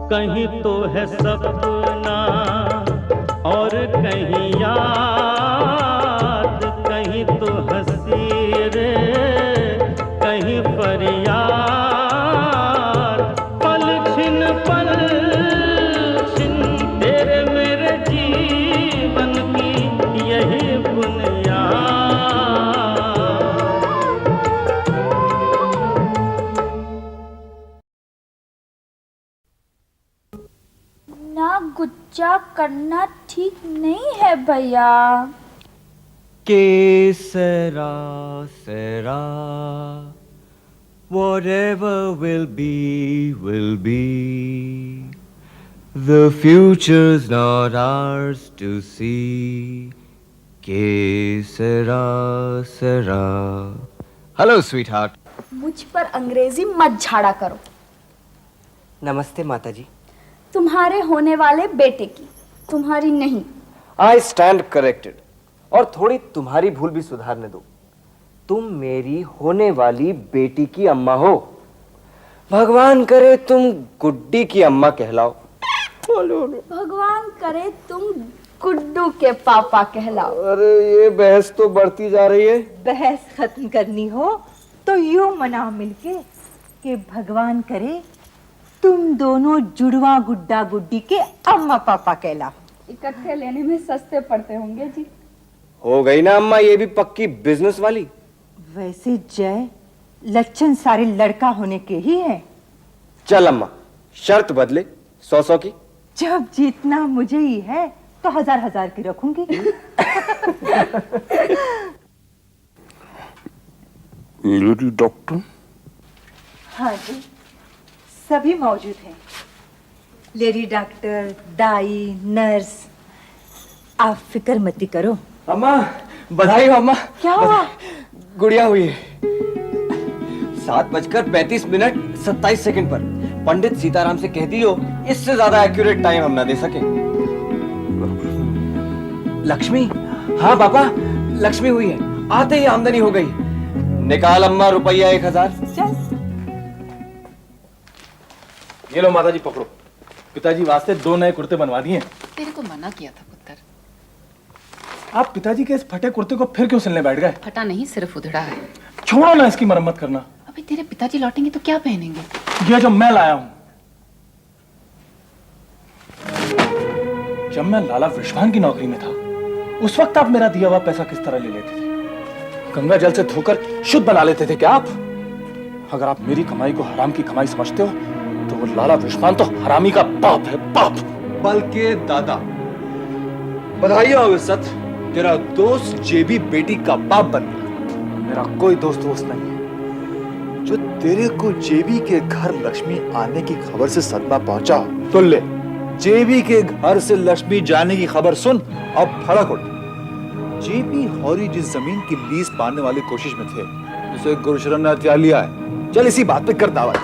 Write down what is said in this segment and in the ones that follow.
कहीं तो है सपना और कहीं याद, कहीं तो हंसी रे कहीं फरियाद। पल छिन तेरे मेरे जीवन की यही बुनियाद। ना गुच्चा करना ठीक नहीं है भैया। केसरा सरा, whatever will be. The future's not ours to see. Kesara sara. Hello, sweetheart. मुझ पर अंग्रेजी मत झाड़ा करो। नमस्ते माताजी। तुम्हारे होने वाले बेटे की, तुम्हारी नहीं। I stand corrected. और थोड़ी तुम्हारी भूल भी सुधारने दो। तुम मेरी होने वाली बेटी की अम्मा हो। भगवान करे तुम गुड्डी की अम्मा कहलाओ। भगवान करे तुम गुड्डू के पापा कहलाओ। अरे ये बहस तो बढ़ती जा रही है। बहस खत्म करनी हो तो यूं मनाओ मिलके कि भगवान करे तुम दोनों जुड़वा गुड्डा गुड्डी के अम्मा पापा कहलाओ। इकट्ठे लेने में सस्ते पड़ते होंगे जी। हो गई ना अम्मा ये भी पक्की बिजनेस वाली। वैसे जय लक्षण सारे लड़का होने के ही हैं। चल अम्मा शर्त बदले 100 की। जब जीतना मुझे ही है तो 1000 की रखूंगी। Lady doctor? हाँ जी सभी मौजूद हैं। लेडी डॉक्टर, दाई, नर्स, आप फिक्र मत करो। अम्मा बधाई हो अम्मा। क्या हुआ? गुड़िया हुई है 7:35 पर। पंडित सीताराम से कह दियो इससे ज्यादा एक्यूरेट टाइम हम ना दे सके। लक्ष्मी? हाँ पापा लक्ष्मी हुई है, आते ही आमदनी हो गई। निकाल अम्मा रुपया 1000। चल ये लो माताजी पकड़ो, पिताजी वास्ते 2 नए कुर्ते बनवा दिए। तेरे को मना किया था पुत्र। आप पिताजी के इस फटे कुर्ते को फिर क्यों सिलने बैठ गए? फटा नहीं सिर्फ उधड़ा है। छोड़ो ना इसकी मरम्मत करना। अभी तेरे पिताजी लौटेंगे तो क्या पहनेंगे? ये जो मैं लाया हूं। जब मैं लाला विश्वान की नौकरी में था उस वक्त आप मेरा दिया हुआ पैसा किस तरह ले लेते थे? गंगा जल से धोकर शुद्ध बना लेते थे क्या आप? अगर आप मेरी कमाई को हराम की कमाई समझते हो तो वो लाला विश्वान तो हरामी का बाप है, बाप। बल्कि दादा। बधाई हो इज्जत, तेरा दोस्त जेबी बेटी का बाप बन गया। मेरा कोई दोस्त नहीं है। जो तेरे को जेबी के घर लक्ष्मी आने की खबर से सदमा पहुंचा, तो ले जेबी के घर से लक्ष्मी जाने की खबर सुन। अब फर्क उठ। जेबी हौरी जिस जमीन की लीज पाने वाली कोशिश में थे उसे गुरुशरण ने हथियार लिया है। चल इसी बात पे कर दावत।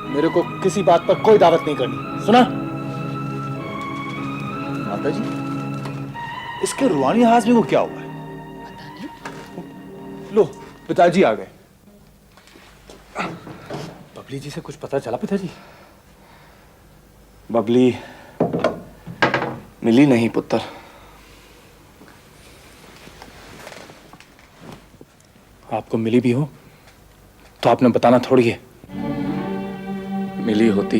मेरे को किसी बात पर कोई दावत नहीं करनी, सुना? माता जी इसके रूहानी हाजमे को क्या हुआ है? पता नहीं। लो पिताजी आ गए। बबली जी से कुछ पता चला पिताजी? बबली मिली नहीं पुत्र। आपको मिली भी हो तो आपने बताना थोड़ी है। मिली होती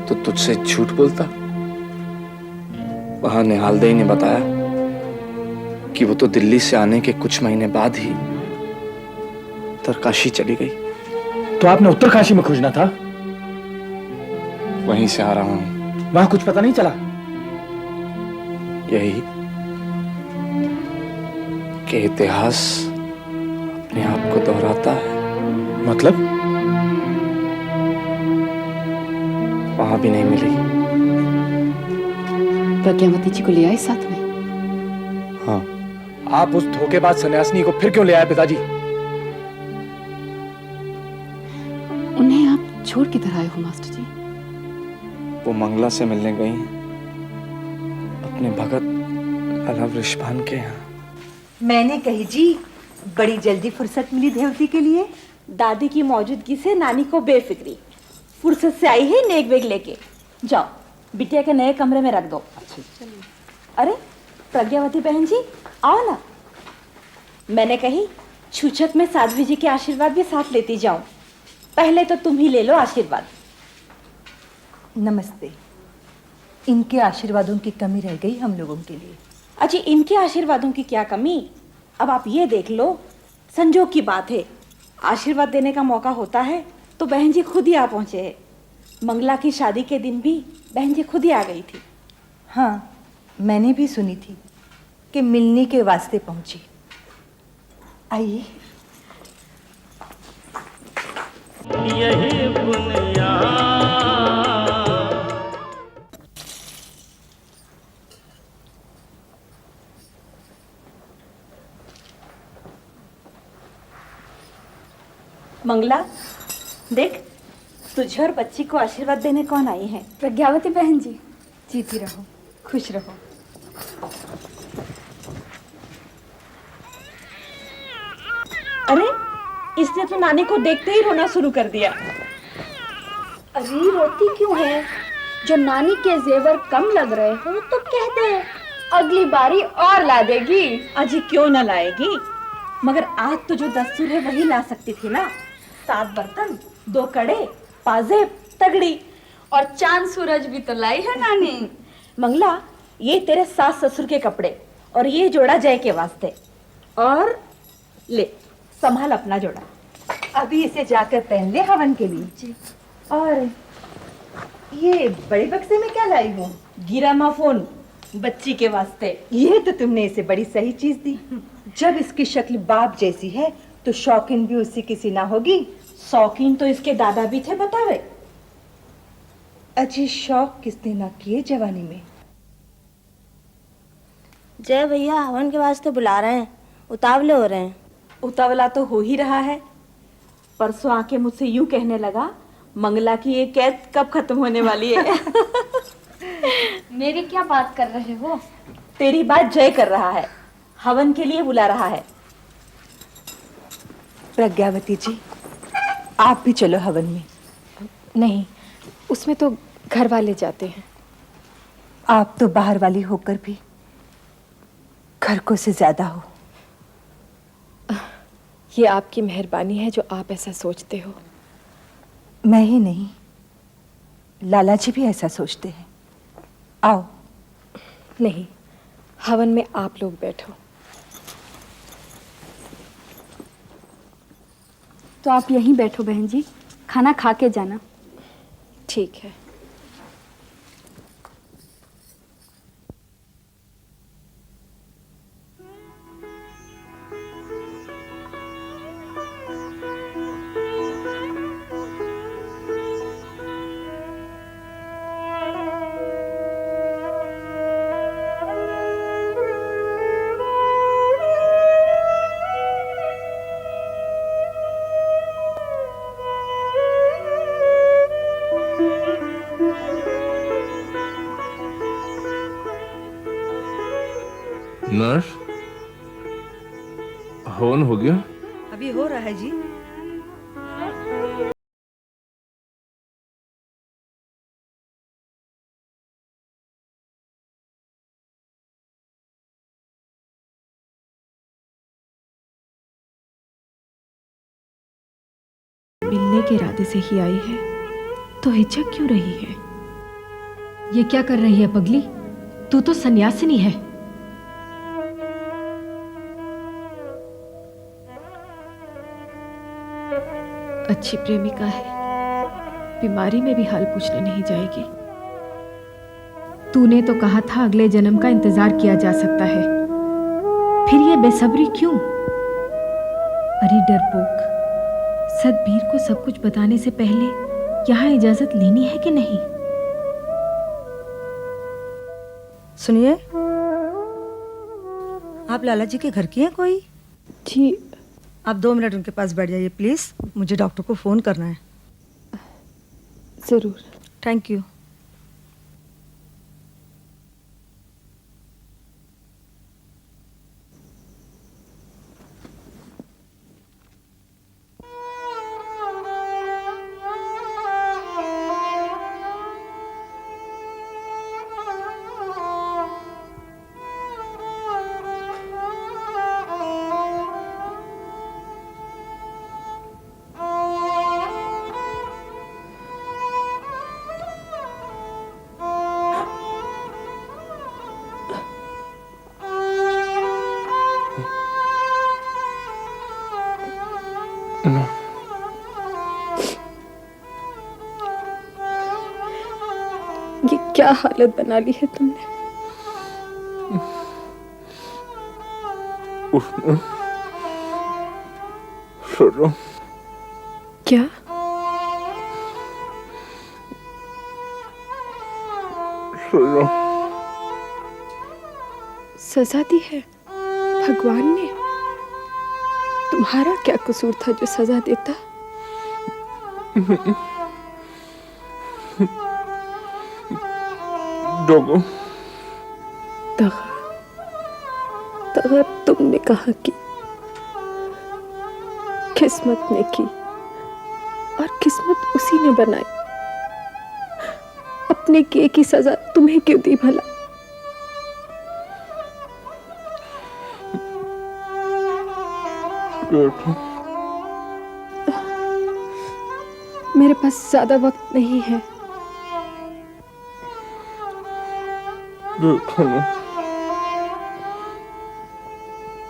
तो तुझसे झूठ बोलता। वहां निहालदेई ने बताया कि वो तो दिल्ली से आने के कुछ महीने बाद ही उत्तरकाशी चली गई। तो आपने उत्तरकाशी में खोजना था? वहीं से आ रहा हूं। वहां कुछ पता नहीं चला? यही कि इतिहास अपने आप को दोहराता है। मतलब? वहां भी नहीं मिली। प्रज्ञावती जी को ले आए साथ में? हाँ। आप उस धोखेबाज सन्यासिनी को फिर क्यों ले आए पिताजी? उन्हें आप छोड़ किधर आए हो मास्टर जी? वो मंगला से मिलने गई हैं अपने भगत लाला वृषभान के यहाँ। मैंने कही जी बड़ी जल्दी फुर्सत मिली देवती के लिए। दादी की मौजूदगी से नानी को बेफिक्री। फुर्सत से आई है नेक वेग लेके। जाओ बिटिया के नए कमरे में रख दो। अरे प्रज्ञावती बहन जी आओ ना। मैंने कही छूछक में साध्वी जी के आशीर्वाद भी साथ लेती जाऊं। पहले तो तुम ही ले लो आशीर्वाद। नमस्ते। इनके आशीर्वादों की कमी रह गई हम लोगों के लिए। अजी इनके आशीर्वादों की क्या कमी। अब आप ये देख लो, संजोग की बात है, आशीर्वाद देने का मौका होता है तो बहन जी खुद ही आ पहुंचे हैं। मंगला की शादी के दिन भी बहन जी खुद ही आ गई थी। हाँ, मैंने भी सुनी थी कि मिलने के वास्ते पहुंची। आइए। यही बुनियाद मंगला देख, तुझे और बच्ची को आशीर्वाद देने कौन आई है? प्रज्ञावती बहन जी। जीती रहो, खुश रहो। अरे इसने तो नानी को देखते ही रोना शुरू कर दिया। अरे रोती क्यों है? जो नानी के जेवर कम लग रहे हो तो कह दे, अगली बारी और ला देगी। अजी क्यों ना लाएगी, मगर आज तो जो दस्तूर है वही ला सकती थी ना। 7 बर्तन, 2 कड़े, पाजेब, तगड़ी और चांद सूरज भी तो लाई है नानी। मंगला ये तेरे सास ससुर के कपड़े और ये जोड़ा जय के वास्ते। और ले संभाल अपना जोड़ा। अभी इसे जाकर पहन ले हवन के लिए। जी। और ये बड़े बक्से में क्या लाई हो? गिरामाफोन बच्ची के वास्ते। ये तो तुमने इसे बड़ी सही चीज दी। जब इसकी शक्ल बाप जैसी है तो शौकीन भी उसी की सी ना होगी। शौकीन तो इसके दादा भी थे, बतावे। अजी शौक किसने ना किए जवानी में। जय भैया हवन के वास्ते बुला रहे हैं, उतावले हो रहे हैं। उतावला तो हो ही रहा है। परसों आके मुझसे यूं कहने लगा, मंगला की ये कैद कब खत्म होने वाली है। मेरी क्या बात कर रहे हो? तेरी बात जय कर रहा है, हवन के लिए बुला रहा है। प्रज्ञावती जी, आप भी चलो हवन में। नहीं, उसमें तो घर वाले जाते हैं। आप तो बाहर वाली होकर भी घर को से ज्यादा हो। ये आपकी मेहरबानी है जो आप ऐसा सोचते हो। मैं ही नहीं, लाला जी भी ऐसा सोचते हैं। आओ। नहीं, हवन में आप लोग बैठो। तो आप यहीं बैठो बहन जी, खाना खा के जाना। ठीक है। नर्स, हवन हो गया? अभी हो रहा है जी। मिलने के इरादे से ही आई है तो हिचक क्यों रही है? ये क्या कर रही है पगली? तू तो सन्यासिनी है। अच्छी प्रेमिका है, बीमारी में भी हाल पूछने नहीं जाएगी। तूने तो कहा था अगले जन्म का इंतजार किया जा सकता है, फिर ये बेसब्री क्यों? अरे डरपोक, सतबीर को सब कुछ बताने से पहले यहाँ इजाजत लेनी है कि नहीं? सुनिए, आप लाला जी के घर की हैं कोई? जी। आप 2 मिनट उनके पास बैठ जाइए प्लीज, मुझे डॉक्टर को फोन करना है। जरूर। Thank you. ये क्या हालत बना ली है तुमने। उसने सजा क्या? सजा सजा दी है भगवान ने? तुम्हारा क्या कसूर था जो सजा देता? दगा दगा दगा तुमने कहा कि किस्मत ने की और किस्मत उसी ने बनाई। अपने किए की सजा तुम्हें क्यों दी भला? मेरे पास ज्यादा वक्त नहीं है।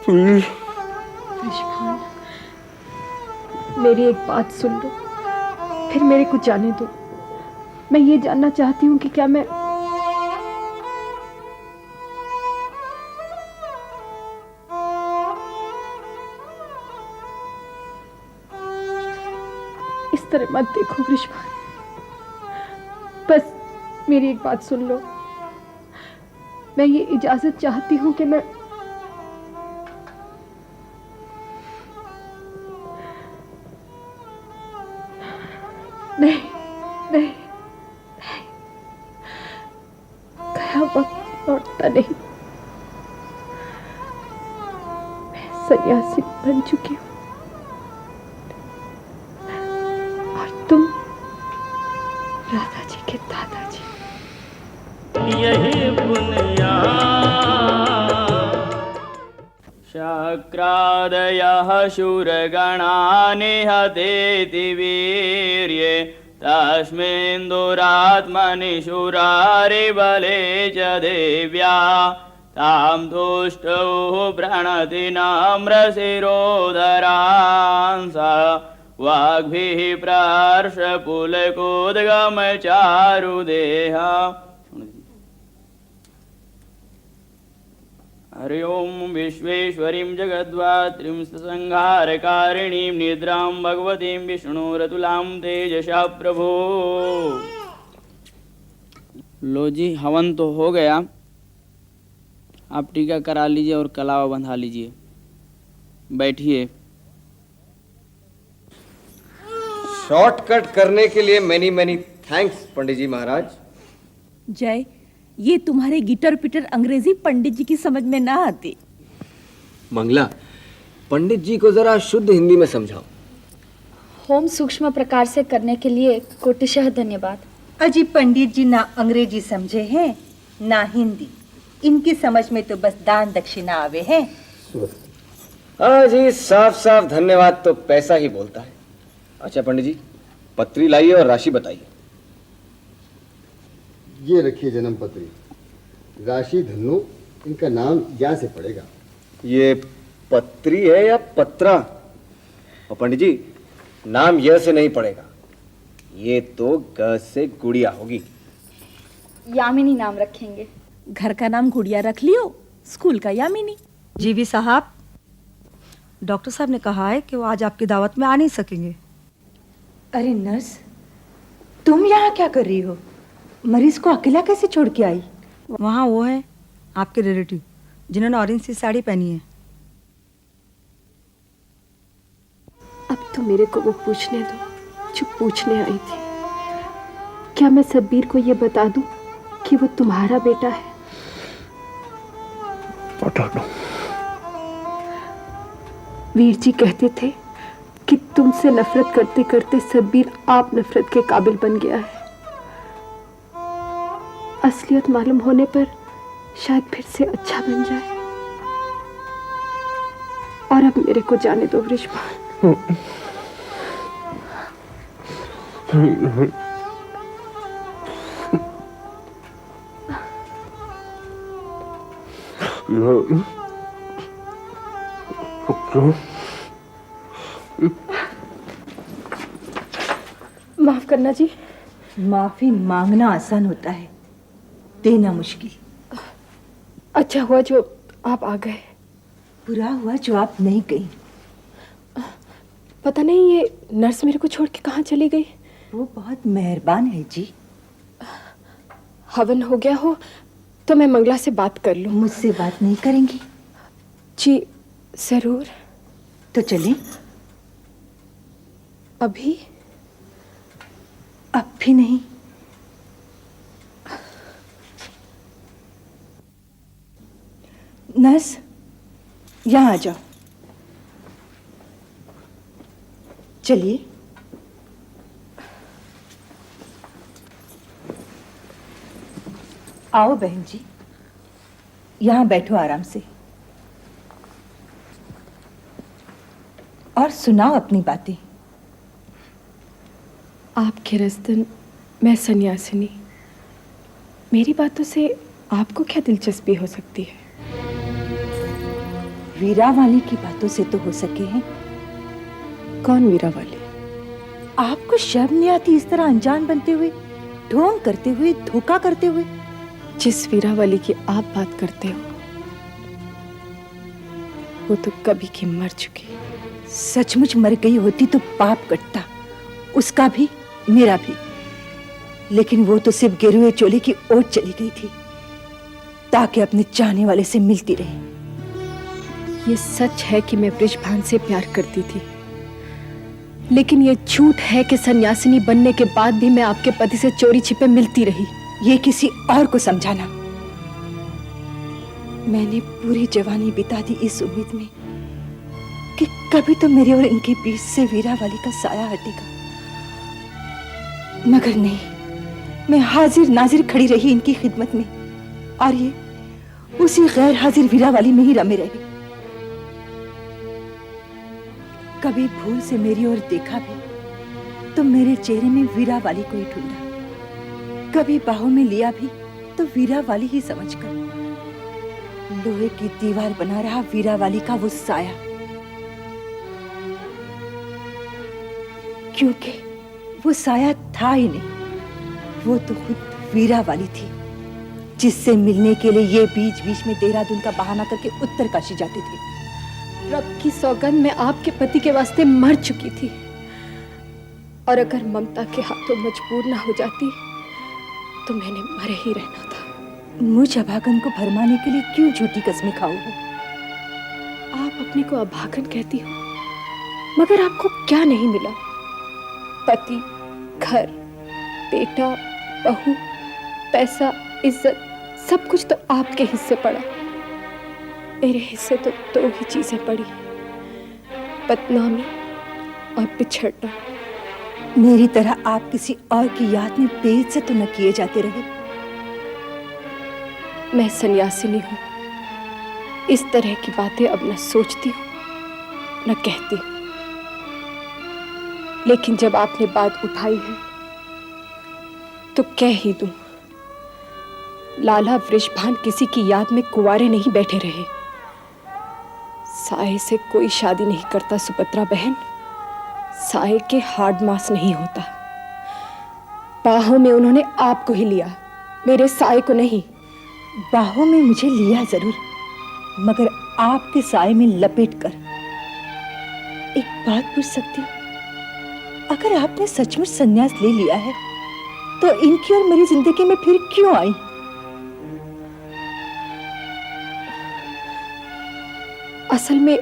प्लीज रिशभान, मेरी एक बात सुन लो, फिर मेरे को जाने दो। मैं ये जानना चाहती हूँ कि क्या मैं इस तरह मत देखो रिशभान, बस मेरी एक बात सुन लो। मैं ये इजाजत चाहती हूँ कि मैं नहीं नहीं नहीं, गया वक्त लौटता नहीं। मैं सन्यासी बन चुकी हूँ और तुम राधा जी के दादाजी। यही पुण्या शक्रादयः शूरगणा निहतेति वीर्ये तस्मिन् दुरात्मनि शूरारिबले च देव्या तां तुष्टुः प्रणति नम्रशिरोधरांस वाग्भिः प्रहर्ष पुलकोद्गम चारुदेह। हरि ओम विश्वेश्वरीं जगद्धात्रीं संहारकारिणीं निद्रां भगवतीं विष्णुरतुलां तेजसा प्रभो। लो जी, हवन तो हो गया, आप टीका करा लीजिए और कलावा बंधा लीजिए। बैठिए। शॉर्टकट करने के लिए मैनी मैनी थैंक्स पंडित जी महाराज। जय, ये तुम्हारे गिटर पिटर अंग्रेजी पंडित जी की समझ में ना आती। मंगला, पंडित जी को जरा शुद्ध हिंदी में समझाओ। होम सूक्ष्म प्रकार से करने के लिए कोटिशः धन्यवाद। अजी पंडित जी ना अंग्रेजी समझे हैं ना हिंदी, इनकी समझ में तो बस दान दक्षिणा आवे हैं। हाँ जी, साफ साफ धन्यवाद तो पैसा ही बोलता है। अच्छा पंडित जी, पत्री लाइए और राशि बताइए। ये रखिए जन्म पत्री, राशि धन्नो, इनका नाम या से पड़ेगा। ये पत्री है या पत्रा? और पंडित जी, नाम य से नहीं पड़ेगा, ये तो ग से गुड़िया होगी। यामिनी नाम रखेंगे। घर का नाम गुड़िया रख लियो, स्कूल का यामिनी। जीवी साहब, डॉक्टर साहब ने कहा है कि वो आज आपकी दावत में आ नहीं सकेंगे। अरे नर्स, तुम यहाँ क्या कर रही हो? मरीज को अकेला कैसे छोड़ के आई? वहाँ वो है आपके रिलेटिव जिन्होंने ऑरेंज सी साड़ी पहनी है। अब तो मेरे को वो पूछने दो जो पूछने आई थी। क्या मैं सब्बीर को ये बता दूं कि वो तुम्हारा बेटा है? बता दो। वीर जी कहते थे कि तुमसे नफरत करते करते सब्बीर आप नफरत के काबिल बन गया है। असलियत मालूम होने पर शायद फिर से अच्छा बन जाए। और अब मेरे को जाने दो रिशभान। माफ करना जी। माफी मांगना आसान होता है, देना मुश्किल। अच्छा हुआ जो आप आ गए। बुरा हुआ जो आप नहीं गई। पता नहीं ये नर्स मेरे को छोड़ के कहाँ चली गई। वो बहुत मेहरबान है जी। हवन हो गया हो तो मैं मंगला से बात कर लूँ। मुझसे बात नहीं करेंगी? जी जरूर। तो चलें? अभी? अब भी नहीं। नर्स, यहाँ आ जाओ। चलिए। आओ बहन जी, यहाँ बैठो आराम से और सुनाओ अपनी बातें। आपके रस्तन मैं सन्यासिनी, मेरी बातों से आपको क्या दिलचस्पी हो सकती है? वीरा वाली की बातों से तो हो सके हैं। कौन वीरा वाली? आपको शर्म नहीं आती इस तरह अनजान बनते हुए, ढोंग करते हुए, धोखा करते हुए? जिस वीरा वाली की आप बात करते हो वो तो कभी की मर चुकी। सचमुच मर गई होती तो पाप कटता, उसका भी मेरा भी। लेकिन वो तो सिर्फ गिरुए चोले की ओट चली गई थी ताकि अपने चाहने वाले से मिलती रहे। ये सच है कि मैं बृषभान से प्यार करती थी, लेकिन ये झूठ है कि सन्यासिनी बनने के बाद भी मैं आपके पति से चोरी छिपे मिलती रही। ये किसी और को समझाना। मैंने पूरी जवानी बिता दी इस उम्मीद में कि कभी तो मेरे और इनके बीच से वीरा वाली का साया हटेगा, मगर नहीं। मैं हाजिर नाजिर खड़ी रही इनकी खिदमत में और ये उसी गैर हाजिर वीरा वाली में ही रमे रहे। कभी भूल से मेरी ओर देखा भी तो मेरे चेहरे में वीरा वाली को ही ढूंढा, कभी बाहों में लिया भी तो वीरा वाली ही समझकर। लोहे की दीवार बना रहा वीरा वाली का वो साया, क्योंकि वो साया था ही नहीं, वो तो खुद वीरा वाली थी, जिससे मिलने के लिए ये बीच बीच में देहरादून का बहाना करके उत्तरकाशी जाते थे। रब की सौगंध में आपके पति के वास्ते मर चुकी थी, और अगर ममता के हाथों मजबूर ना हो जाती तो मैंने मरे ही रहना था। मुझ अभागन को भरमाने के लिए क्यों झूठी कसमें खाओ हो? आप अपने को अभागन कहती हो, मगर आपको क्या नहीं मिला? पति, घर, बेटा, बहू, पैसा, इज्जत, सब कुछ तो आपके हिस्से पड़ा। मेरे हिस्से तो दो ही चीजें पड़ी, बदनामी और बिछड़ना। मेरी तरह आप किसी और की याद में बेइज्जत तो न किए जाते रहे। मैं सन्यासिनी हूँ, इस तरह की बातें अब न सोचती हूँ न कहती हूँ, लेकिन जब आपने बात उठाई है तो कह ही दूं। लाला वृषभान किसी की याद में कुंवारे नहीं बैठे रहे। साये से कोई शादी नहीं करता सुभद्रा बहन, साये के हार्ड मास नहीं होता। बाहों में उन्होंने आपको ही लिया, मेरे साये को नहीं। बाहों में मुझे लिया जरूर, मगर आपके साये में लपेट कर। एक बात पूछ सकती हूँ? अगर आपने सचमुच संन्यास ले लिया है तो इनकी और मेरी जिंदगी में फिर क्यों आई? असल में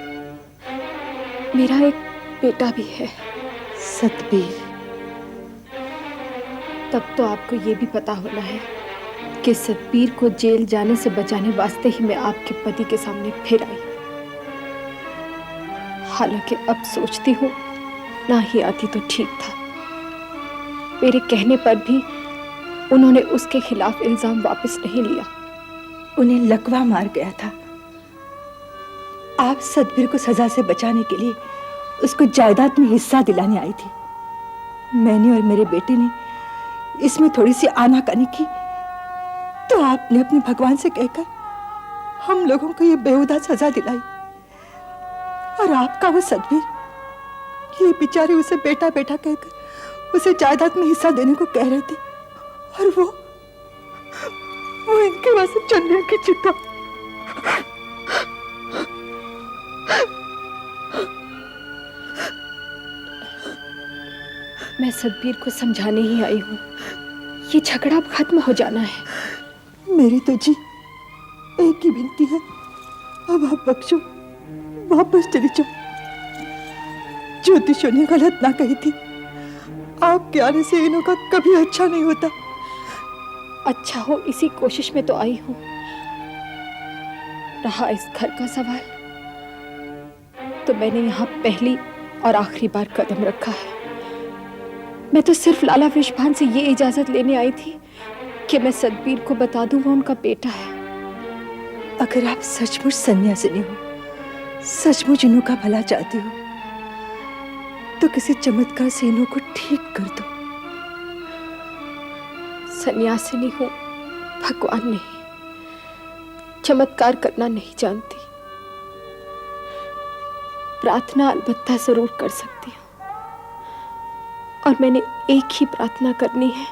मेरा एक बेटा भी है, सतबीर। तब तो आपको ये भी पता होना है कि सतबीर को जेल जाने से बचाने वास्ते ही मैं आपके पति के सामने फिर आई। हालांकि अब सोचती हूँ ना ही आती तो ठीक था। मेरे कहने पर भी उन्होंने उसके खिलाफ इल्जाम वापस नहीं लिया। उन्हें लकवा मार गया था। आप सतबीर को सजा से बचाने के लिए उसको जायदाद में हिस्सा दिलाने आई थी। मैंने और मेरे बेटे ने इसमें थोड़ी सी आनाकानी की तो आपने अपने भगवान से कहकर हम लोगों को ये बेहुदा सजा दिलाई। और आपका वो सतबीर, ये बेचारे उसे बेटा बेटा कहकर उसे जायदाद में हिस्सा देने को कह रहे थे, और वो इनके वास्ते चन्या की चिता। मैं सतबीर को समझाने ही आई हूँ, ये झगड़ा अब खत्म हो जाना है। मेरी तो जी एक ही विनती है, अब आप बख्शो, वापस चली जाओ। ज्योतिषों ने गलत ना कही थी, आपके आने से इन्हों का कभी अच्छा नहीं होता। अच्छा हो इसी कोशिश में तो आई हूँ। रहा इस घर का सवाल, तो मैंने यहाँ पहली और आखिरी बार कदम रखा है। मैं तो सिर्फ लाला वृषभान से ये इजाजत लेने आई थी कि मैं सतबीर को बता दूं वो उनका बेटा है। अगर आप सचमुच सन्यासिनी हो, सचमुच इन्हों का भला चाहती हो, तो किसी चमत्कार से इन्हों को ठीक कर दो। सन्यासिनी हूं, भगवान नहीं, चमत्कार करना नहीं जानती। प्रार्थना अलबत्ता जरूर कर सकती हूँ, और मैंने एक ही प्रार्थना करनी है,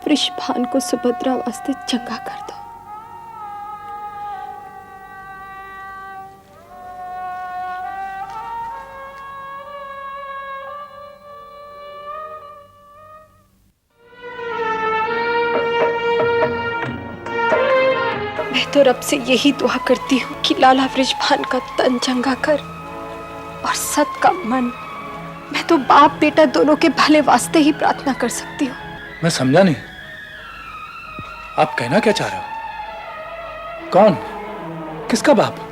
वृषभान को सुभद्रा वास्ते चंगा कर दो। मैं तो रब से यही दुआ करती हूँ कि लाला वृषभान का तन चंगा कर और सत का मन। मैं तो बाप बेटा दोनों के भले वास्ते ही प्रार्थना कर सकती हूँ। मैं समझा नहीं, आप कहना क्या चाह रहे हो? कौन? किसका बाप?